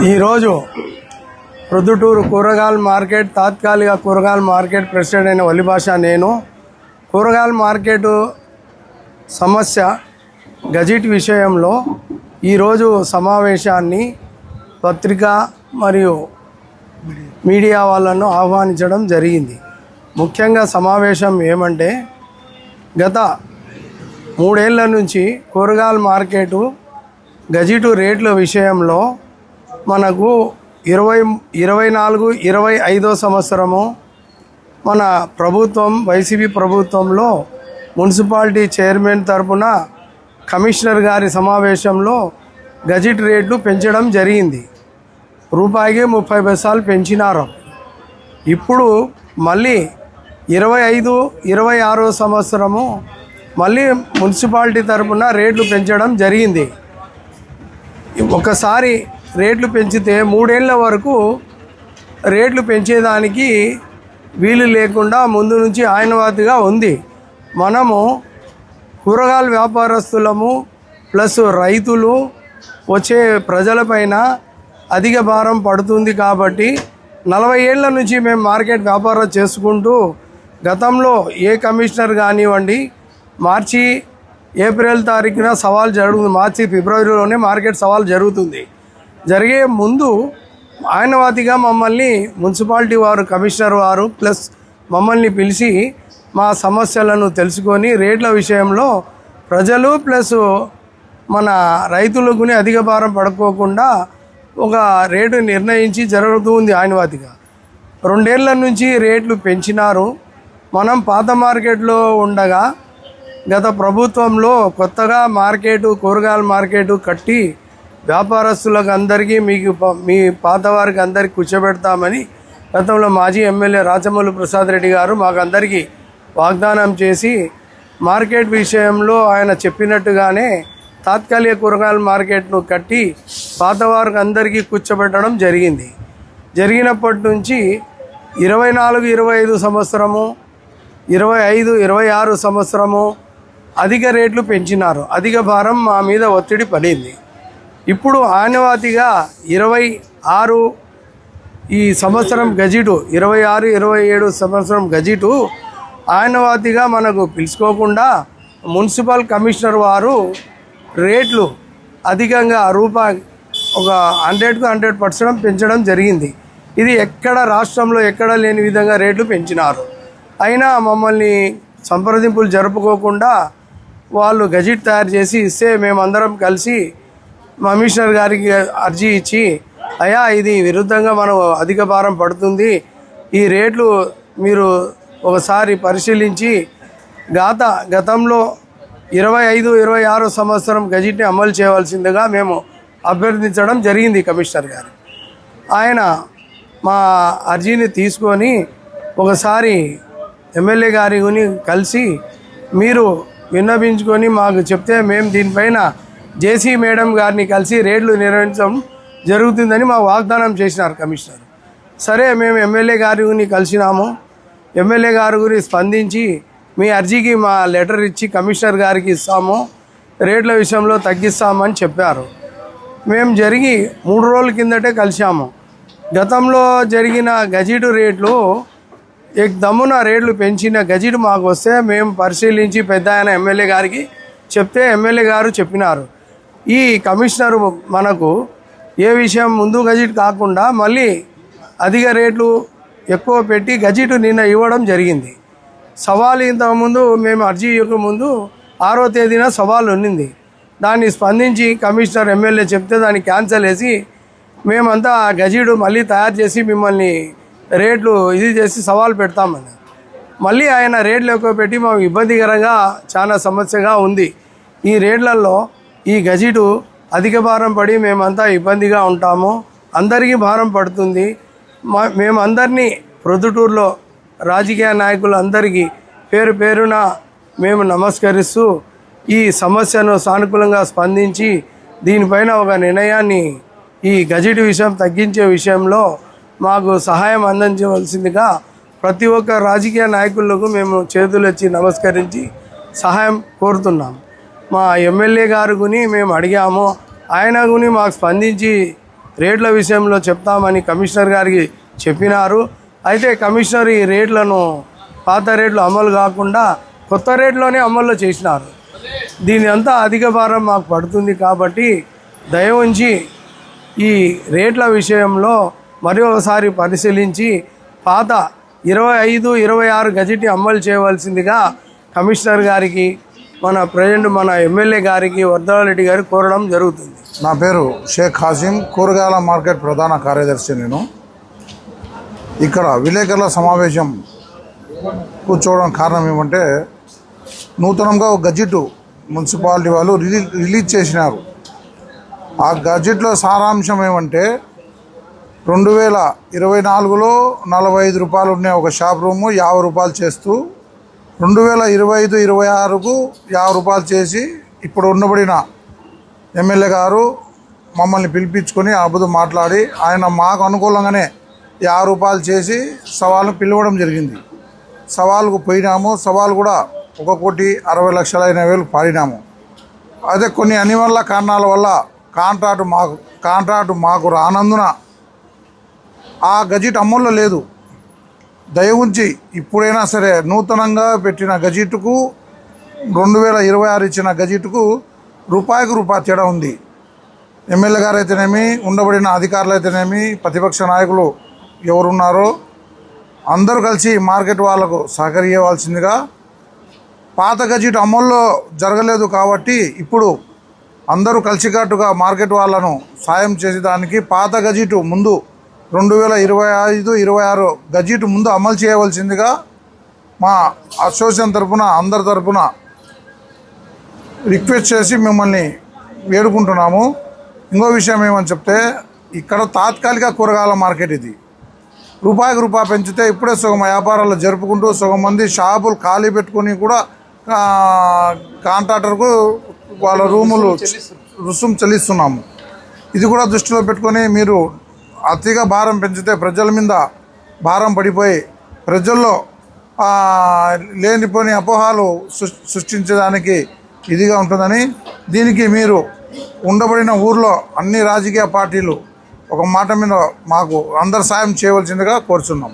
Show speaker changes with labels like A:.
A: ఈరోజు ప్రొద్దుటూరు కూరగాయల మార్కెట్ తాత్కాలిక కూరగాయల మార్కెట్ ప్రెసిడెంట్ అయిన వలి భాష నేను కూరగాయల మార్కెట్ సమస్య గజెట్ విషయంలో ఈరోజు సమావేశాన్ని పత్రిక మరియు మీడియా వాళ్ళను ఆహ్వానించడం జరిగింది. ముఖ్యంగా సమావేశం ఏమంటే గత 3 ఏళ్ల నుంచి కూరగాయల మార్కెటు గజెటు రేట్ల విషయంలో మనకు 24-25 సంవత్సరము మన ప్రభుత్వం వైసీపీ ప్రభుత్వంలో మున్సిపాలిటీ చైర్మన్ తరపున కమిషనర్ గారి సమావేశంలో గజెట్ రేట్లు పెంచడం జరిగింది. రూపాయికి 30 పైసలు పెంచినారు. ఇప్పుడు మళ్ళీ 25-26 సంవత్సరము మళ్ళీ మున్సిపాలిటీ తరపున రేట్లు పెంచడం జరిగింది. ఒకసారి రేట్లు పెంచితే 3 ఏళ్ల వరకు రేట్లు పెంచేదానికి వీలు లేకుండా ముందు నుంచి ఆయనవాతిగా ఉంది. మనము కూరగాయల వ్యాపారస్తులము ప్లస్ రైతులు వచ్చే ప్రజలపైన అధిక భారం పడుతుంది. కాబట్టి 40 ఏళ్ల నుంచి మేము మార్కెట్ వ్యాపారం చేసుకుంటూ గతంలో ఏ కమిషనర్ కానివ్వండి మార్చి ఏప్రిల్ తారీఖున సవాల్ జరుగుతుంది. మార్చి ఫిబ్రవరిలోనే మార్కెట్ సవాల్ జరుగుతుంది. జరిగే ముందు ఆయనవాతిగా మమ్మల్ని మున్సిపాలిటీ వారు కమిషనర్ వారు ప్లస్ మమ్మల్ని పిలిచి మా సమస్యలను తెలుసుకొని రేట్ల విషయంలో ప్రజలు ప్లస్ మన రైతులకు అధిక భారం పడుకోకుండా ఒక రేటు నిర్ణయించి జరుగుతుంది. ఆయనవాతిగా 2 ఏళ్ల నుంచి రేట్లు పెంచినారు. మనం పాత మార్కెట్లో ఉండగా గత ప్రభుత్వంలో కొత్తగా కూరగాయల మార్కెటు కట్టి వ్యాపారస్తులకు అందరికీ మీ పాత వారికి అందరికీ కూర్చోబెడతామని గతంలో మాజీ ఎమ్మెల్యే రాచమల్లు ప్రసాద్ రెడ్డి గారు మాకందరికీ వాగ్దానం చేసి మార్కెట్ విషయంలో ఆయన చెప్పినట్టుగానే తాత్కాలిక కూరగాయల మార్కెట్ను కట్టి పాత వారికి అందరికీ కూర్చోబెట్టడం జరిగింది. జరిగినప్పటి నుంచి 24-25 సంవత్సరము 25-26 సంవత్సరము అధిక రేట్లు పెంచినారు. అధిక భారం మా మీద ఒత్తిడి పడింది. ఇప్పుడు ఆనవాతిగా 26 ఈ సంవత్సరం గజెటు 26-27 సంవత్సరం గజెటు ఆనవాతిగా మనకు పిలుచుకోకుండా మున్సిపల్ కమిషనర్ వారు రేట్లు అధికంగా రూపాయి ఒక 100% పెంచడం జరిగింది. ఇది రాష్ట్రంలో ఎక్కడ లేని విధంగా రేట్లు పెంచినారు. అయినా మమ్మల్ని సంప్రదింపులు జరుపుకోకుండా వాళ్ళు గజెట్ తయారు చేసి ఇస్తే మేమందరం కలిసి కమిషనర్ గారికి అర్జీ ఇచ్చి అయ్యా ఇది విరుద్ధంగా మనం అధిక భారం పడుతుంది, ఈ రేట్లు మీరు ఒకసారి పరిశీలించి గతంలో 25-26 సంవత్సరం గజెట్ని అమలు చేయవలసిందిగా మేము అభ్యర్థించడం జరిగింది కమిషనర్ గారు. ఆయన మా అర్జీని తీసుకొని ఒకసారి ఎమ్మెల్యే గారిని కలిసి మీరు విన్నపించుకొని మాకు చెప్తే మేము దీనిపైన జేసీ మేడం గారిని కలిసి రేట్లు నిర్వహించడం జరుగుతుందని మాకు వాగ్దానం చేసినారు కమిషనర్. సరే మేము ఎమ్మెల్యే గారిని కలిసినాము. ఎమ్మెల్యే గారి గురించి స్పందించి మీ అర్జీకి మా లెటర్ ఇచ్చి కమిషనర్ గారికి ఇస్తాము, రేట్ల విషయంలో తగ్గిస్తామని చెప్పారు. మేము 3 రోజుల కిందటే కలిసాము. గతంలో జరిగిన గజెటు రేట్లు దమ్మున రేట్లు పెంచిన గజెట్ మాకు వస్తే మేము పరిశీలించి పెద్ద ఆయన ఎమ్మెల్యే గారికి చెప్తే ఎమ్మెల్యే గారు చెప్పినారు ఈ కమిషనర్ మనకు ఏ విషయం ముందు గజెట్ కాకుండా మళ్ళీ అధిక రేట్లు ఎక్కువ పెట్టి గజెట్ నిన్న ఇవ్వడం జరిగింది. సవాలు ఇంతకుముందు మేము అర్జీ ఇవ్వకముందు 6వ తేదీన సవాలు ఉన్నింది. దాన్ని స్పందించి కమిషనర్ ఎమ్మెల్యే చెప్తే దాన్ని క్యాన్సిల్ చేసి మేమంతా గజెట్ మళ్ళీ తయారు చేసి మిమ్మల్ని రేట్లు చేసి సవాల్ పెడతామని మళ్ళీ ఆయన రేట్లు ఎక్కువ పెట్టి మాకు ఇబ్బందికరంగా చాలా సమస్యగా ఉంది. ఈ రేట్లలో ఈ గజెటు అధిక భారం పడి మేమంతా ఇబ్బందిగా ఉంటాము, అందరికీ భారం పడుతుంది. మేమందరినీ ప్రొద్దుటూరులో రాజకీయ నాయకులందరికీ పేరు పేరున మేము నమస్కరిస్తూ ఈ సమస్యను సానుకూలంగా స్పందించి దీనిపైన ఒక నిర్ణయాన్ని ఈ గజెట్ విషయం తగ్గించే విషయంలో మాకు సహాయం అందించవలసిందిగా ప్రతి ఒక్క రాజకీయ నాయకులకు మేము చేతులెత్తి నమస్కరించి సహాయం కోరుతున్నాం. మా ఎమ్మెల్యే గారు గుని మేము అడిగాము. ఆయన గుని మాకు స్పందించి రేట్ల విషయంలో చెప్తామని కమిషనర్ గారికి చెప్పినారు. అయితే కమిషనర్ ఈ రేట్లను పాత రేట్లు అమలు కాకుండా కొత్త రేట్లోనే అమల్లో చేసినారు. దీని అంతా అధిక భారం మాకు పడుతుంది కాబట్టి దయ ఉంచి ఈ రేట్ల విషయంలో మరి ఒకసారి పరిశీలించి పాత 25, 26 గజిట్ అమలు చేయవలసిందిగా కమిషనర్ గారికి మన ఎమ్మెల్యే గారికి వర్ధవరెడ్డి గారికి కోరడం జరుగుతుంది.
B: నా పేరు షేక్ హాసిం, కూరగాయల మార్కెట్ ప్రధాన కార్యదర్శి. నేను ఇక్కడ విలేకరుల సమావేశం కూర్చోవడం కారణం ఏమంటే, నూతనంగా ఒక గజిట్ మున్సిపాలిటీ వాళ్ళు రిలీజ్ చేసినారు. ఆ గజిట్లో సారాంశం ఏమంటే 2024లో 45 రూపాయలు ఉండే ఒక షాప్ రూము 50 రూపాయలు చేస్తూ 2025, 26కు 50 రూపాయలు చేసి ఇప్పుడు ఉండబడిన ఎమ్మెల్యే గారు మమ్మల్ని పిలిపించుకొని అబద్ధం మాట్లాడి ఆయన మాకు అనుకూలంగానే 50 రూపాయలు చేసి సవాల్ను పిలవడం జరిగింది. సవాలుకు పోయినాము. సవాలు కూడా 1,60,00,000 పాడినాము. అదే కొన్ని అనివార్య కారణాల వల్ల కాంట్రాక్టు మాకు రానందున ఆ గజిట్ అమల్లో లేదు. దయ ఉంచి ఇప్పుడైనా సరే నూతనంగా పెట్టిన గజిట్కు 2026 ఇచ్చిన గజిట్కు రూపాయికి రూపాయి తేడా ఉంది. ఎమ్మెల్యే గారు అయితేనేమి, ఉండబడిన అధికారులు అయితేనేమి, ప్రతిపక్ష నాయకులు ఎవరున్నారో అందరూ కలిసి మార్కెట్ వాళ్లకు సహకరించవలసిందిగా. పాత గజిట్ అమల్లో జరగలేదు కాబట్టి ఇప్పుడు అందరూ కలిసికట్టుగా మార్కెట్ వాళ్ళను సాయం చేసేదానికి పాత గజిట్ ముందు 2025, 26 గజిట్ ముందు అమలు చేయవలసిందిగా మా అసోసియేషన్ తరఫున అందరి తరఫున రిక్వెస్ట్ చేసి మిమ్మల్ని వేడుకుంటున్నాము. ఇంకో విషయం ఏమని చెప్తే, ఇక్కడ తాత్కాలిక కూరగాయల మార్కెట్ ఇది. రూపాయికి రూపాయి పెంచితే ఇప్పుడే సగం వ్యాపారాలు జరుపుకుంటూ సగం మంది షాపులు ఖాళీ పెట్టుకుని కూడా కాంట్రాక్టర్కు వాళ్ళ రూములు రుసుము చెల్లిస్తున్నాము. ఇది కూడా దృష్టిలో పెట్టుకొని మీరు అతిగా భారం పెంచితే ప్రజల మీద భారం పడిపోయి ప్రజల్లో లేనిపోని అపోహలు సృష్టించడానికి ఇదిగా ఉంటుందని, దీనికి మీరు ఉండబడిన ఊర్లో అన్ని రాజకీయ పార్టీలు ఒక మాట మీద మాకు అందరు సాయం చేయవలసిందిగా కోరుచున్నాం.